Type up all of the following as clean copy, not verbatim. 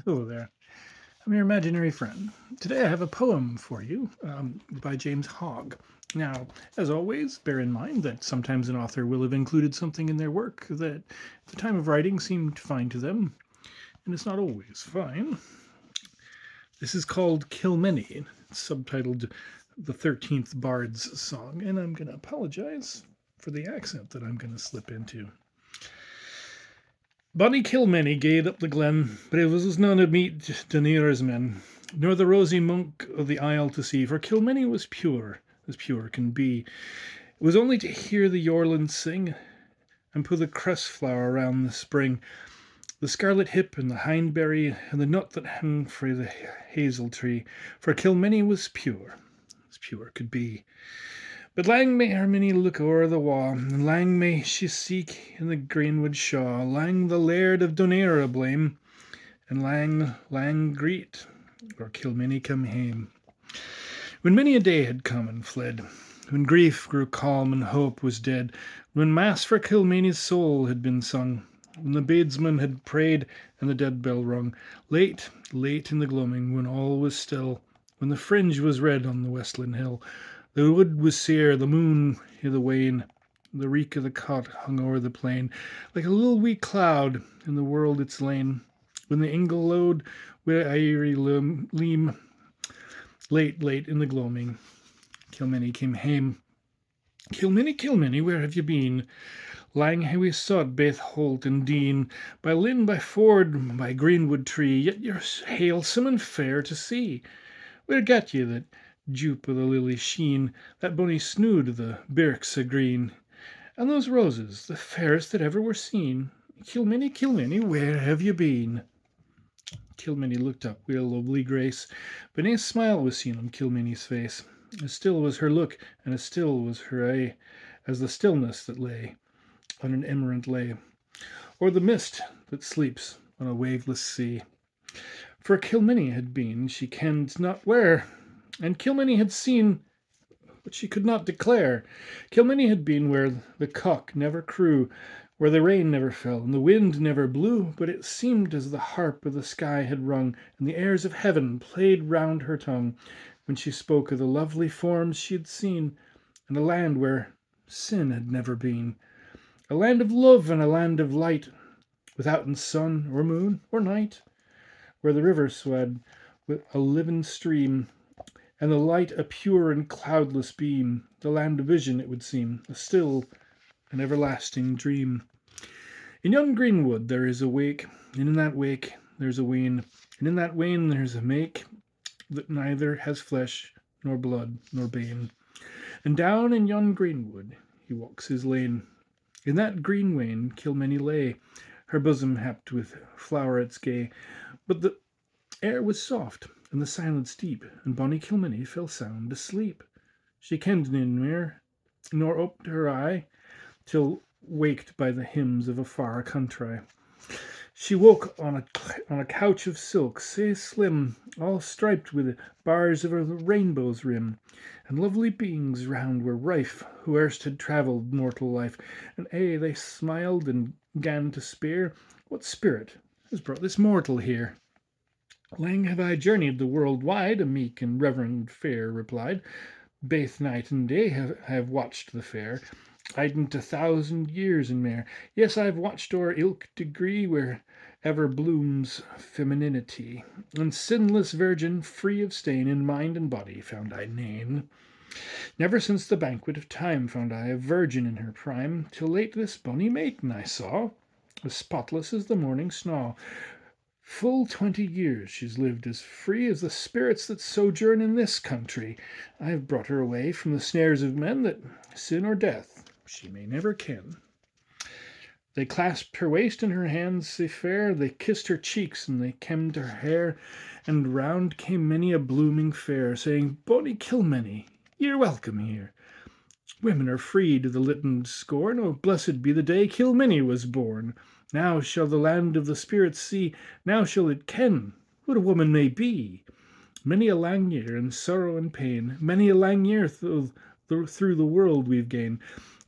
Hello there. I'm your imaginary friend. Today I have a poem for you by James Hogg. Now, as always, bear in mind that sometimes an author will have included something in their work that at the time of writing seemed fine to them, and it's not always fine. This is called Kilmeny. It's subtitled The 13th Bard's Song, and I'm going to apologize for the accent that I'm going to slip into. Bonny Kilmeny gaed up the glen, but it was none of meet Duneira's men, nor the rosy monk of the isle to see, for Kilmeny was pure, as pure can be. It was only to hear the yorlin sing, and put the cress flower round the spring, the scarlet hip and the hindberry, and the nut that hung frae the hazel tree, for Kilmeny was pure, as pure could be. But lang may Hermione look o'er the wa', and lang may she seek in the greenwood shaw, lang the Laird of Duneira blame, and lang greet, or Kilmeny come hame. When many a day had come and fled, when grief grew calm and hope was dead, when mass for Kilmeny's soul had been sung, when the bedesman had prayed and the dead bell rung, late, late in the gloaming, when all was still, when the fringe was red on the westland hill, the wood was sere, the moon i' the wane, the reek o' the cot hung o'er the plain, like a little wee cloud in the world it's lain, when the ingle load wi' airy leam, late, late in the gloaming, Kilmeny came hame. Kilmeny, Kilmeny, where have you been? Lang hae we sought baith holt and dean, by linn, by ford, by greenwood tree, yet you're halesome and fair to see. Where gat ye that jupe o' the lily sheen, that bonny snood o' the birks a green, and those roses, the fairest that ever were seen? Kilmeny, Kilmeny, where have you been? Kilmeny looked up wi' a lovely grace, but nae smile was seen on Kilmeny's face. As still was her look, and as still was her e'e, as the stillness that lay on an emerald lay, or the mist that sleeps on a waveless sea. For Kilmeny had been, she kenned not where, and Kilmeny had seen but she could not declare. Kilmeny had been where the cock never crew, where the rain never fell, and the wind never blew, but it seemed as the harp of the sky had rung, and the airs of heaven played round her tongue, when she spoke of the lovely forms she had seen, and a land where sin had never been, a land of love and a land of light, withouten sun or moon or night, where the river swed with a living stream, and the light a pure and cloudless beam, the land of vision, it would seem, a still and everlasting dream. In yon greenwood there is a wake, and in that wake there's a wane, and in that wane there's a make that neither has flesh nor blood nor bane. And down in yon greenwood he walks his lane. In that green wane Kilmeny lay, her bosom happed with flowerets gay, but the air was soft, and the silence deep, and bonny Kilmeny fell sound asleep. She kenned nae mair, nor oped her eye, till waked by the hymns of a far country. She woke on a couch of silk, sae slim, all striped with bars of a rainbow's rim, and lovely beings round were rife, who erst had travelled mortal life, and aye they smiled and gan to speir, what spirit has brought this mortal here? Lang have I journeyed the world wide, a meek and reverend fair replied. Baith night and day I have watched the fair, ident 1,000 years and mair. Yes, I've watched o'er ilk degree where ever blooms femininity, and sinless virgin, free of stain, in mind and body found I nane. Never since the banquet of time found I a virgin in her prime, till late this bonny maiden I saw, as spotless as the morning snaw. Full 20 years she's lived as free as the spirits that sojourn in this country. I have brought her away from the snares of men, that sin or death she may never ken. They clasped her waist in her hands sae fair, they kissed her cheeks and they kemmed her hair, and round came many a blooming fair, saying, Bonny Kilmeny, ye're welcome here. Women are freed of the lightened scorn, oh, blessed be the day Kilmeny was born. Now shall the land of the spirits see, now shall it ken what a woman may be. Many a lang year in sorrow and pain, many a lang year through the world we've gane,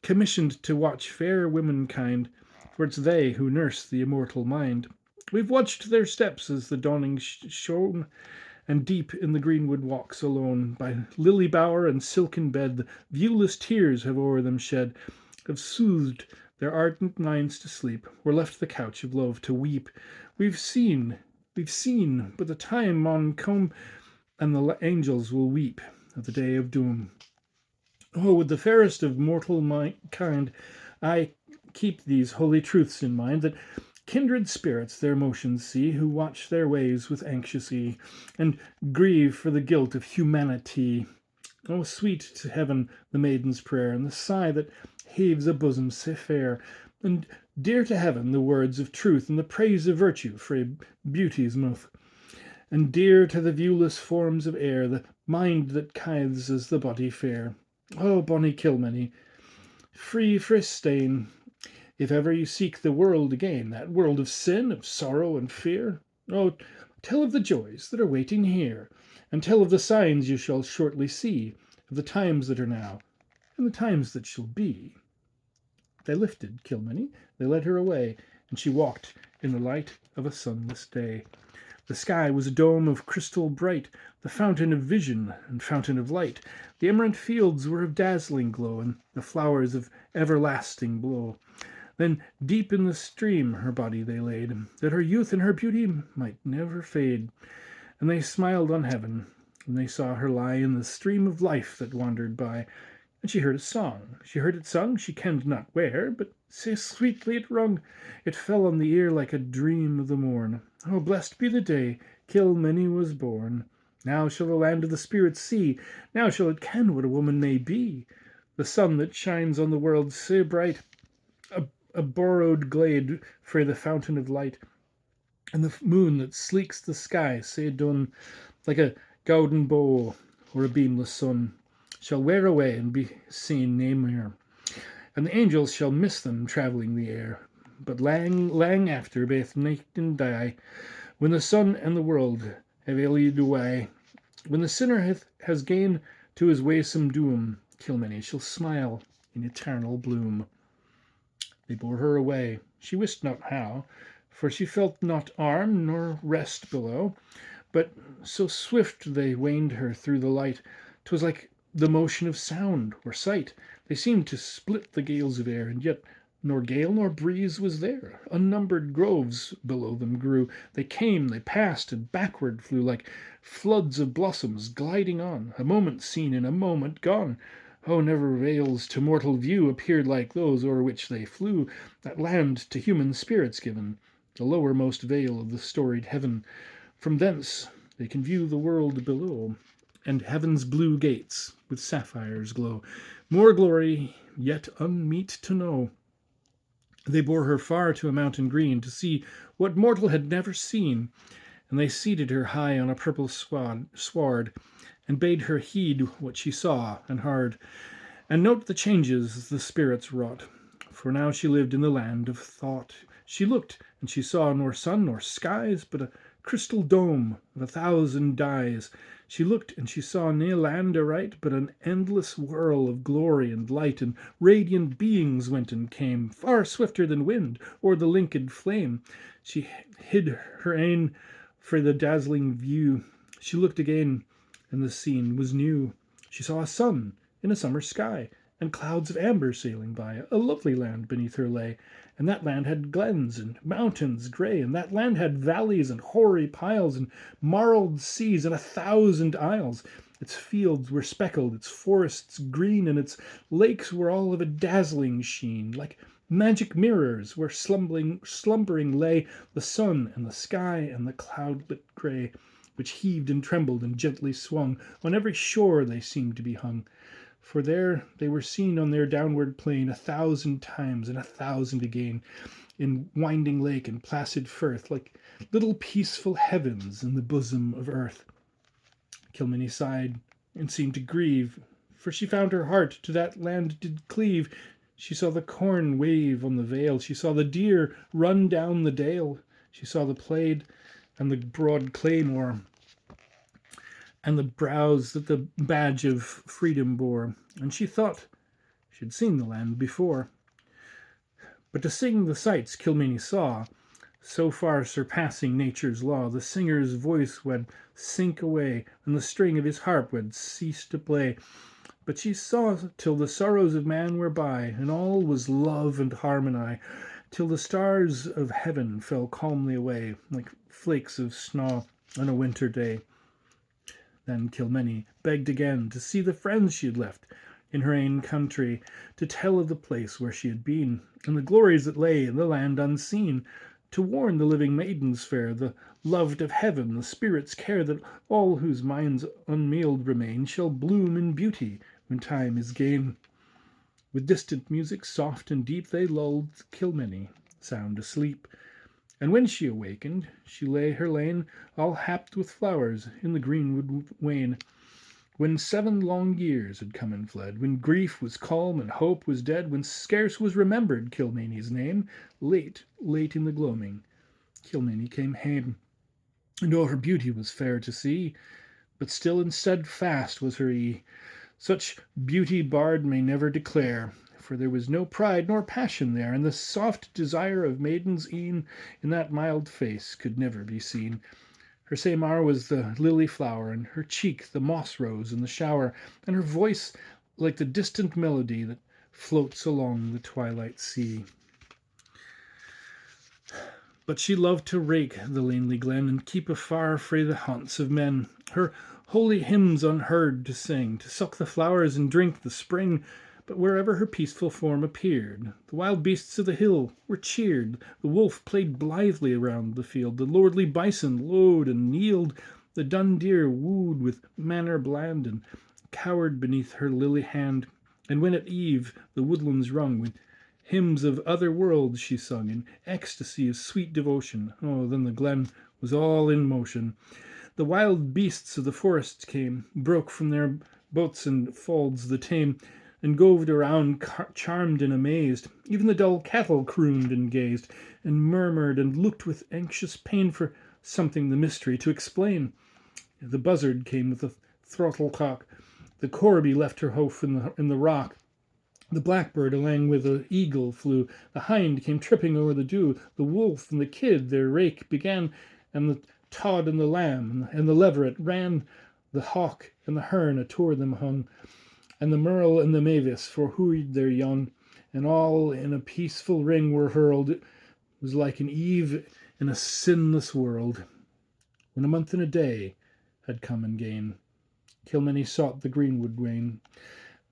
commissioned to watch fair womankind, for it's they who nurse the immortal mind. We've watched their steps as the dawning shone, and deep in the greenwood walks alone, by lily bower and silken bed, the viewless tears have o'er them shed, have soothed their ardent minds to sleep, or left the couch of love to weep. We've seen, we've seen, but the time maun come, and the angels will weep at the day of doom. Oh, with the fairest of mortal kind, I keep these holy truths in mind, that kindred spirits their motions see, who watch their ways with anxious eye, and grieve for the guilt of humanity. Oh, sweet to heaven the maiden's prayer, and the sigh that heaves a bosom sae fair, and dear to heaven the words of truth, and the praise of virtue frae beauty's mouth, and dear to the viewless forms of air, the mind that kithes as the body fair. Oh, bonny Kilmeny, free frae stain, if ever you seek the world again, that world of sin, of sorrow and fear. Oh, tell of the joys that are waiting here, and tell of the signs you shall shortly see, of the times that are now, and the times that shall be. They lifted Kilmeny, they led her away, and she walked in the light of a sunless day. The sky was a dome of crystal bright, the fountain of vision and fountain of light. The emerald fields were of dazzling glow, and the flowers of everlasting blow. Then deep in the stream her body they laid, that her youth and her beauty might never fade. And they smiled on heaven when they saw her lie in the stream of life that wandered by. And she heard a song. She heard it sung, she kenned not where, but sae sweetly it rung, it fell on the ear like a dream of the morn. Oh, blessed be the day Kilmeny was born. Now shall the land of the spirits see, now shall it ken what a woman may be. The sun that shines on the world sae bright, a borrowed glade frae the fountain of light, and the moon that sleeks the sky sae dun, like a gowden bow or a beamless sun, shall wear away and be seen nae mair, and the angels shall miss them travelling the air. But lang, lang after, baith night and day, when the sun and the world have alied away, when the sinner has gane to his waesome doom, Kilmeny shall smile in eternal bloom. They bore her away, she wist not how, for she felt not arm nor rest below, but so swift they waned her through the light, 'twas like the motion of sound or sight. They seemed to split the gales of air, and yet nor gale nor breeze was there. Unnumbered groves below them grew. They came, they passed, and backward flew, like floods of blossoms gliding on, a moment seen and a moment gone. Oh, never vales to mortal view appeared like those o'er which they flew, that land to human spirits given, the lowermost vale of the storied heaven. From thence they can view the world below, and heaven's blue gates with sapphires glow. More glory yet unmeet to know. They bore her far to a mountain green, to see what mortal had never seen, and they seated her high on a purple sward, and bade her heed what she saw and heard, and note the changes the spirits wrought. For now she lived in the land of thought. She looked, and she saw nor sun nor skies, but a crystal dome of 1,000 dyes. She looked, and she saw nae land aright, but an endless whirl of glory and light, and radiant beings went and came, far swifter than wind or the linked flame. She hid her ain frae the dazzling view. She looked again, and the scene was new. She saw a sun in a summer sky, and clouds of amber sailing by. A lovely land beneath her lay, and that land had glens and mountains grey, and that land had valleys and hoary piles, and marled seas and 1,000 isles. Its fields were speckled, its forests green, and its lakes were all of a dazzling sheen, like magic mirrors, where slumbering lay the sun and the sky and the cloudlet grey, which heaved and trembled and gently swung. On every shore they seemed to be hung, for there they were seen on their downward plain 1,000 times and 1,000 again, in winding lake and placid firth, like little peaceful heavens in the bosom of earth. Kilmeny sighed and seemed to grieve, for she found her heart to that land did cleave. She saw the corn wave on the vale, she saw the deer run down the dale, she saw the plaid and the broad claymore, and the brows that the badge of freedom bore, and she thought she'd seen the land before. But to sing the sights Kilmeny saw, so far surpassing nature's law, the singer's voice would sink away, and the string of his harp would cease to play. But she saw till the sorrows of man were by, and all was love and harmony, till the stars of heaven fell calmly away, like flakes of snow on a winter day. Then Kilmeny begged again to see the friends she had left in her ain country, to tell of the place where she had been, and the glories that lay in the land unseen, to warn the living maidens fair, the loved of heaven, the spirit's care, that all whose minds unmealed remain shall bloom in beauty when time is gane. With distant music soft and deep they lulled Kilmeny sound asleep, and when she awakened, she lay her lane, all happed with flowers in the greenwood wain. When 7 long years had come and fled, when grief was calm and hope was dead, when scarce was remembered Kilmeny's name, late, late in the gloaming, Kilmeny came hame. And oh, her beauty was fair to see, but still and steadfast was her ee. Such beauty bard may never declare, for there was no pride nor passion there, and the soft desire of maidens e'en in that mild face could never be seen. Her samar was the lily flower, and her cheek the moss rose in the shower, and her voice like the distant melody that floats along the twilight sea. But she loved to rake the lanely glen, and keep afar frae the haunts of men, her holy hymns unheard to sing, to suck the flowers and drink the spring. But wherever her peaceful form appeared, the wild beasts of the hill were cheered, the wolf played blithely around the field, the lordly bison lowed and kneeled, the dun deer wooed with manner bland, and cowered beneath her lily hand. And when at eve the woodlands rung with hymns of other worlds she sung, in ecstasy of sweet devotion, oh, then the glen was all in motion. The wild beasts of the forest came, broke from their boats and folds the tame, and goved around, charmed and amazed. Even the dull cattle crooned and gazed, and murmured and looked with anxious pain for something the mystery to explain. The buzzard came with the throttle cock, the corby left her hoof in the rock, the blackbird alang with the eagle flew, the hind came tripping o'er the dew, the wolf and the kid their rake began, and the tod and the lamb and the leveret ran, the hawk and the hern atour them hung, and the merle and the mavis forhooed their young, and all in a peaceful ring were hurled. It was like an eve in a sinless world. When a month and a day had come and gane, Kilmeny sought the greenwood wain.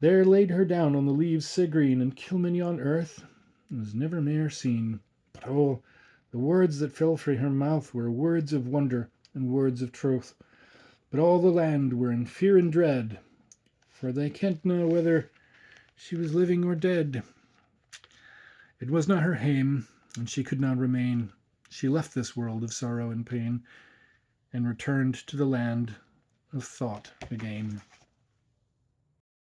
There laid her down on the leaves sae green, and Kilmeny on earth was never mair seen. But oh, the words that fell frae her mouth were words of wonder and words of truth. But all the land were in fear and dread, for they kentna whether she was living or dead. It was not her hame, and she could not remain. She left this world of sorrow and pain, and returned to the land of thought again.